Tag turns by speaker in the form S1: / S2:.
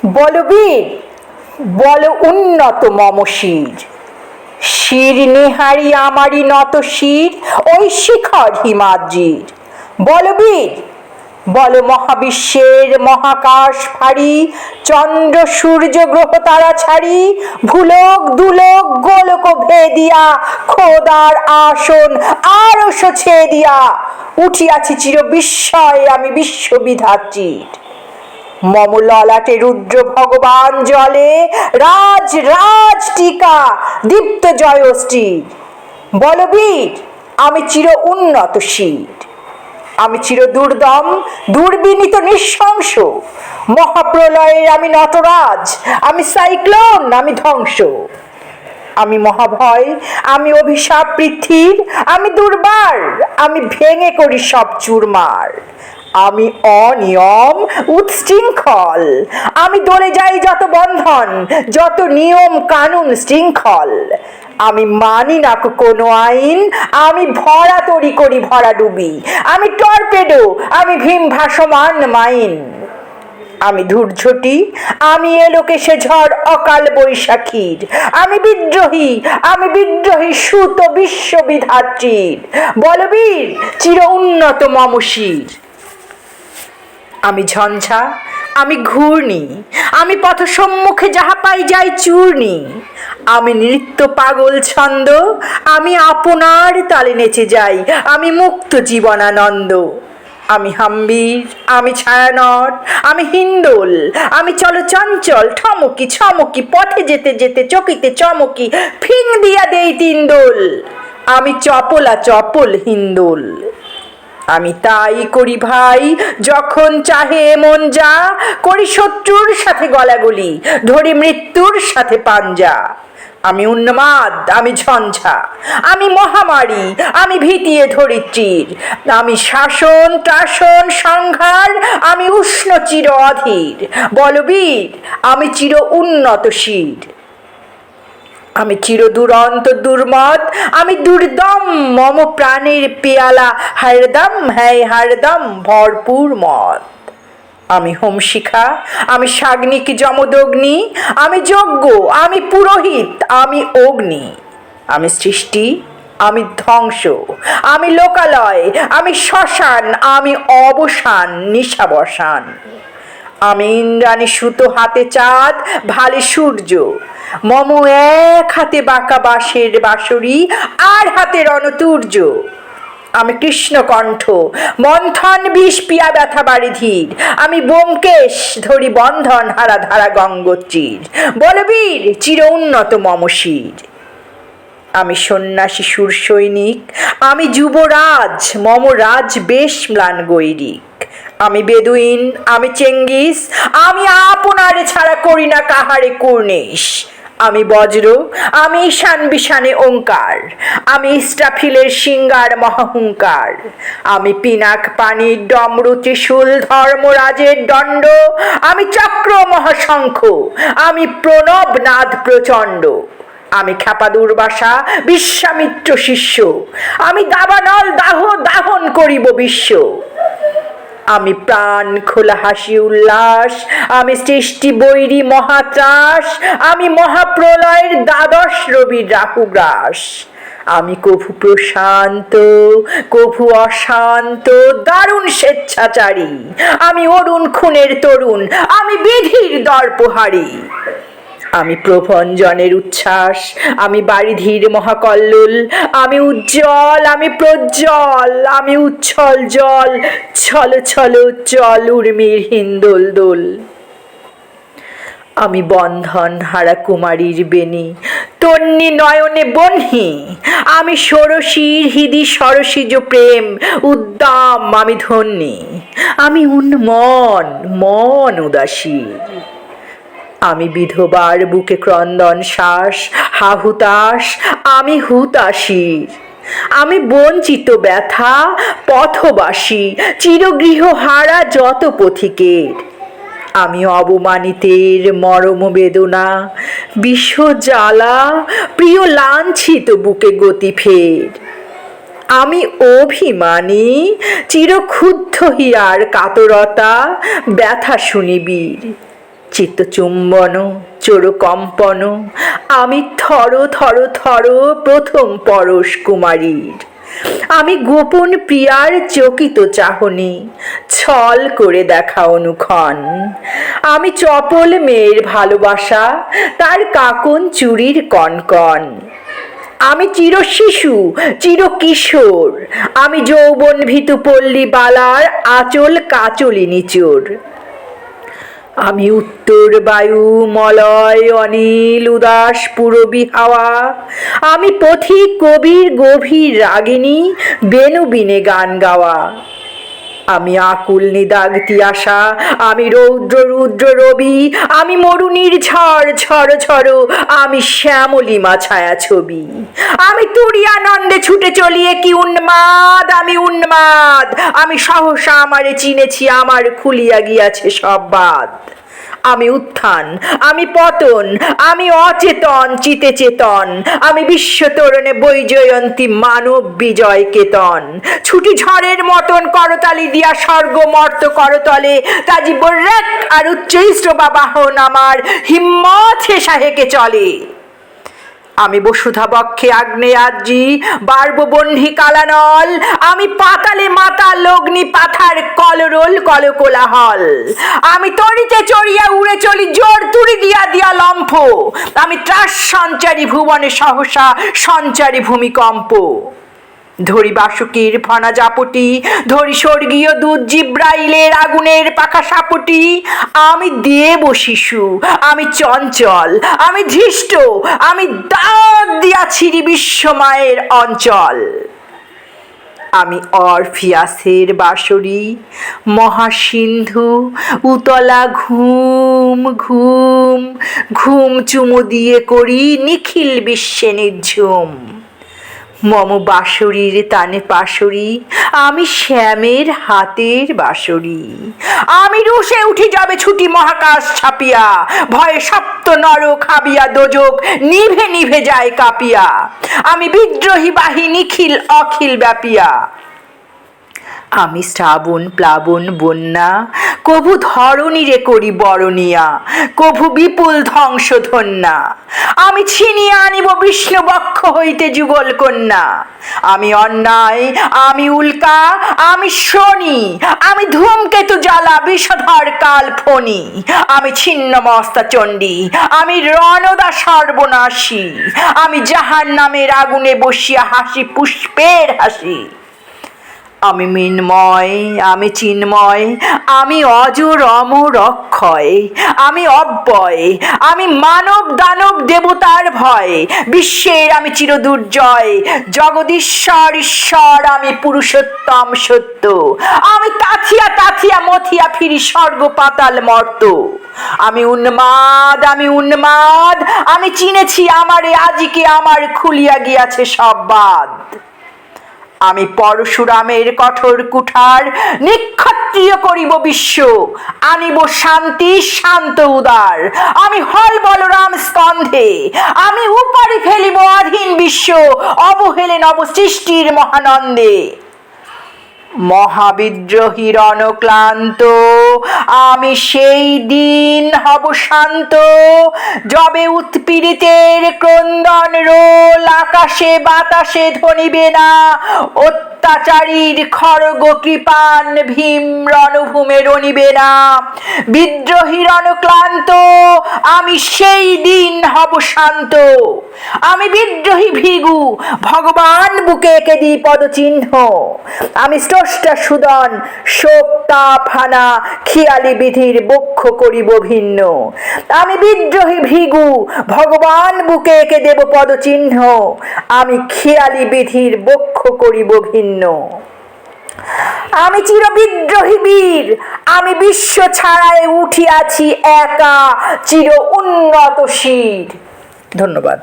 S1: বলবীর বল উন্নত মম শির, শির নেহারি আমারই নত শির ওই শিখর হিমাদ্রির। বলবীর বল মহাবিশ্বের মহাকাশ ফাড়ি, চন্দ্র সূর্য গ্রহ তারা ছাড়ি, ভুলোক দুলোক গোলক ভেদিয়া, খোদার আসন আরশ ছেদিয়া, উঠিয়াছি চির বিস্ময় আমি বিশ্ববিধাত্রীর। মম ললাটে রুদ্র ভগবান জলে, রাজ রাজ টিকা দীপ্ত জয়শ্রী। বলবীর আমি চির উন্নত শির, আমি চির দুর্দম দুর্বিনীত নৃশংস, মহাপ্রলয়ের আমি নটরাজ, আমি সাইক্লোন, আমি ধ্বংস। আমি মহাভয়, আমি অভিশাপ পৃথিবীর, আমি দুর্বার, আমি ভেঙে করি সব চুরমার। আমি অনিয়ম উচ্ছৃঙ্খল, আমি দলে যাই যত বন্ধন, যত নিয়ম কানুন শৃঙ্খল। আমি মানি না কোনো আইন, আমি ভরা তরি করি ভরা ডুবি, আমি টর্পেডো, আমি ভীম ভাসমান মাইন। আমি ধূর্ঝটি, আমি এলোকেশে ঝড় অকাল বৈশাখীর, আমি বিদ্রোহী, আমি বিদ্রোহী সুত বিশ্ববিধাত্রীর। বলবীর চির উন্নত মম শির। আমি ঝঞ্ঝা, আমি ঘূর্ণি, আমি পথ সম্মুখে যাহা পাই যাই চূর্ণি। আমি নৃত্য পাগল ছন্দ, আমি আপনার তালে নেচে যাই, আমি মুক্ত জীবনানন্দ। আমি হাম্বির, আমি ছায়ানট, আমি হিন্দোল, আমি চলচঞ্চল ঠমকি ছমকি, পথে যেতে যেতে চকিতে চমকি, ফিং দিয়া দেই তিন দোল। আমি চপলা চপল হিন্দোল। আমি তাই করি ভাই যখন চাহে মন যা, করি শত্রুর সাথে গলাগলি, ধরি মৃত্যুর সাথে পাঞ্জা। আমি উন্মাদ, আমি ঝঞ্ঝা, আমি মহামারী, আমি ভীতিয়ে ধরিত্রীর। আমি শাসন ত্রাসন সংহার, আমি উষ্ণ চির অধীর। বলবীর আমি চির উন্নত শির, আমি চির দুরন্ত দুর্মদ, আমি দুর্দম মম প্রাণের পেয়ালা হরদম হ্যায় হরদম ভরপুর মদ। আমি হোমশিখা, আমি সাগ্নিক যমদগ্নি, আমি যজ্ঞ, আমি পুরোহিত, আমি অগ্নি। আমি সৃষ্টি, আমি ধ্বংস, আমি লোকালয়, আমি শ্মশান, আমি অবসান নিশাবসান। আমি ইন্দ্রাণী সুতো হাতে চাঁদ ভালে সূর্য, মম এক হাতে বাঁকা বাঁশের বাঁশরি, আর হাতে রণতুর্য। আমি কৃষ্ণকণ্ঠ, মন্থন বিষ পিয়া ব্যথা বারিধির, আমি ব্যোমকেশ ধরি বন্ধন হারা ধারা গঙ্গোত্রীর। বলবীর চির উন্নত মম শির। আমি সন্ন্যাসী সুর সৈনিক, আমি যুবরাজ, মম রাজ বেশ ম্লান গৈরিক। আমি বেদুইন, আমি চেঙ্গিস, আমি আপনারে ছাড়া করি না কাহারে কুর্নিশ। আমি বজ্র, আমি ঈশান বিশানে ওঙ্কার, আমি ইস্টাফিলের সিঙ্গার মহাহুঙ্কার। আমি পিনাক পানির ডমরু ত্রিশূল ধর্মরাজের দণ্ড, আমি চক্র মহাশঙ্খ, আমি প্রণব নাদ প্রচণ্ড। আমি খ্যাপা দুর্বাসা বিশ্বামিত্র শিষ্য, আমি দাবানল দাহ দাহন করিব বিশ্ব। আমি প্রাণ খোলা হাসি উল্লাস, আমি সৃষ্টি বৈরী মহাত্রাস, আমি মহাপ্রলয়ের দ্বাদশ রবির রাহুগ্রাস। আমি কভু প্রশান্ত কভু অশান্ত দারুণ স্বেচ্ছাচারী, আমি অরুণ খুনের তরুণ, আমি বিধির দর্পহারী। আমি প্রভঞ্জনের উচ্ছ্বাস, আমি বারিধির মহাকল্লোল, আমি উজ্জ্বল, আমি প্রজ্জ্বল, আমি উচ্ছল জল, ছল ছল চল উর্মির হিন্দোল দোল। আমি বন্ধন হারা কুমারীর বেণী, তন্নি নয়নে বহ্নি, আমি ষোড়শীর হৃদি সরসিজ প্রেম উদ্দাম আমি ধন্যী। আমি উন্মন মন উদাসীর, আমি বিধবার বুকে ক্রন্দন শ্বাস হাহুতাস, আমি হুতাশীর। আমি বঞ্চিত ব্যথা পথবাসী, চিরগৃহ হারা যত পথিকের। আমি অবমানিতের মরম বেদনা, বিষ জ্বালা প্রিয় লাঞ্ছিত বুকে গতি ফের। আমি অভিমানী চিরক্ষুব্ধ হিয়ার কাতরতা ব্যথা শুনিবীর। চিত্তচুম্বন চোরকম্পন, আমি থর থর থর প্রথম পরশ কুমারীর। আমি গোপন প্রিয়ার চকিত চাহনি, ছল করে দেখা অনুক্ষণ। আমি চপল মেয়ের ভালোবাসা, তার কাকন চুরির কনকন। আমি চির শিশু চির কিশোর, আমি যৌবন ভীতু পল্লী বালার আঁচল কাচলি নিচোর। আমি উত্তর বায়ু মলয় অনিল উদাস পুরবী হাওয়া, আমি পথিক কবির গভীর রাগিনী বেনু বিনে গান গাওয়া। আমি আকুল নিদাগ্তি আশা, আমি রৌদ্র রুদ্র রবি, আমি মরুনির ঝড় ঝড় ঝড়, আমি শ্যামলিমা ছায়া ছবি। আমি তুরি আনন্দে ছুটে চলিয়ে কি উন্মাদ, আমি উন্মাদ, আমি সহসা আমারে চিনেছি, আমার খুলিয়া গিয়াছে সব বাদ। আমি উত্থান আমি পতন, আমি অচেতন চিতে চেতন, আমি বিশ্বতরণে বৈজয়ন্তী মানব বিজয় কেতন। ছুটি ঝড়ের মতন করতালি দিয়া স্বর্গ মর্ত করতলে, তাজি বর্রেক আর উচ্চৈষ্ট বাহন আমার হিম্মত সাহেকে চলে। আমি বসুধা বক্ষে আগ্নেয়ার্জি বার্ববহ্নি কালানল, আমি পাতালে মাতাল অগ্নি পাথার কলরোল কলকোলাহল। আমি তরিতে চড়িয়া উড়ে চলি জোর তুড়ি দিয়া দিয়া লম্ফ, আমি ত্রাস সঞ্চারী ভুবনে সহসা সঞ্চারী ভূমিকম্প। ধরি বাসুকীর ফনা জাপটি, ধরি স্বর্গীয় দুধ জিব্রাইলের আগুনের পাখা সাপটি। আমি দেব শিশু, আমি চঞ্চল, আমি ধৃষ্ট, আমি দাঁত দিয়াছিরি বিশ্বমায়ের অঞ্চল। আমি অরফিয়াসের বাঁশরি মহাসিন্ধু উতলা ঘুম ঘুম ঘুম চুমু দিয়ে করি নিখিল বিশ্বে নিঝুম। মম বাঁশরীর তানে পাশরি, আমি শ্যামের হাতের বাঁশরি। আমি রুষে উঠি যাবে ছুটি মহাকাশ ছাপিয়া, ভয়ে সপ্ত নরক হাবিয়া দোজক নিভে নিভে যায় কাঁপিয়া। আমি বিদ্রোহী বাহি নিখিল অখিল ব্যাপিয়া। আমি শ্রাবণ প্লাবন বন্যা, কভু ধরণীরে করি বরণিয়া, কভু বিপুল ধ্বংস ধন্যা। আমি ছিনিয়ে আনিব বিষ্ণু বক্ষ হইতে যুগল কন্যা। আমি অন্যায়, আমি উল্কা, আমি শনি, আমি ধূমকেতু জ্বালা বিষধর কাল ফণি। আমি ছিন্ন মস্তা চণ্ডী, আমি রণদা সর্বনাশী, আমি জাহান্নামের আগুনে বসিয়া হাসি পুষ্পের হাসি। আমি মৃন্ময়, আমি চিন্ময়, আমি অজর অমর অক্ষয়, আমি অব্যয়, আমি মানব দানব দেবতার ভয়। বিশ্বের আমি চিরদুর্জয়, জগদীশ্বর ঈশ্বর, আমি পুরুষোত্তম সত্য। আমি তাথিয়া তাথিয়া মথিয়া ফিরি স্বর্গ পাতাল মর্ত। আমি উন্মাদ, আমি উন্মাদ, আমি চিনেছি আমারে আজিকে, আমার খুলিয়া গিয়াছে সব বাদ। আমি পরশুরামের কঠোর কুঠার নিক্ষত্রিয় করিব বিশ্ব, আনিব শান্তি শান্ত উদার। আমি হল বলরাম স্কন্ধে, আমি উপারি ফেলিব অধীন বিশ্ব, অবহেলে নব সৃষ্টির মহানন্দে। মহাবিদ্রোহী রণক্লান্ত, আমি সেই দিন হব শান্ত, যবে উৎপীড়িতের ক্রন্দন রোল আকাশে বাতাসে ধ্বনিবে না। অত্যাচারীর খড়গ কৃপান ভীম রণভূমে রণিবে না। বিদ্রোহী রণক্লান্ত, আমি সেই দিন হব শান্ত। আমি বিদ্রোহী ভৃগু, ভগবান বুকে এঁকে দিই পদচিহ্ন। আমি স্রষ্টা সুদন, শোক তাপ হানা খেয়ালি বিধির বক্ষ করিব ভিন্ন। আমি বিদ্রোহী ভৃগু, ভগবান বুকে এঁকে দেব পদচিহ্ন। আমি খেয়ালি বিধির বক্ষ করিব ভিন্ন। আমি চির বিদ্রোহী বীর, আমি বিশ্ব ছাড়ায় উঠিয়াছি একা চির উন্নত শির। ধন্যবাদ।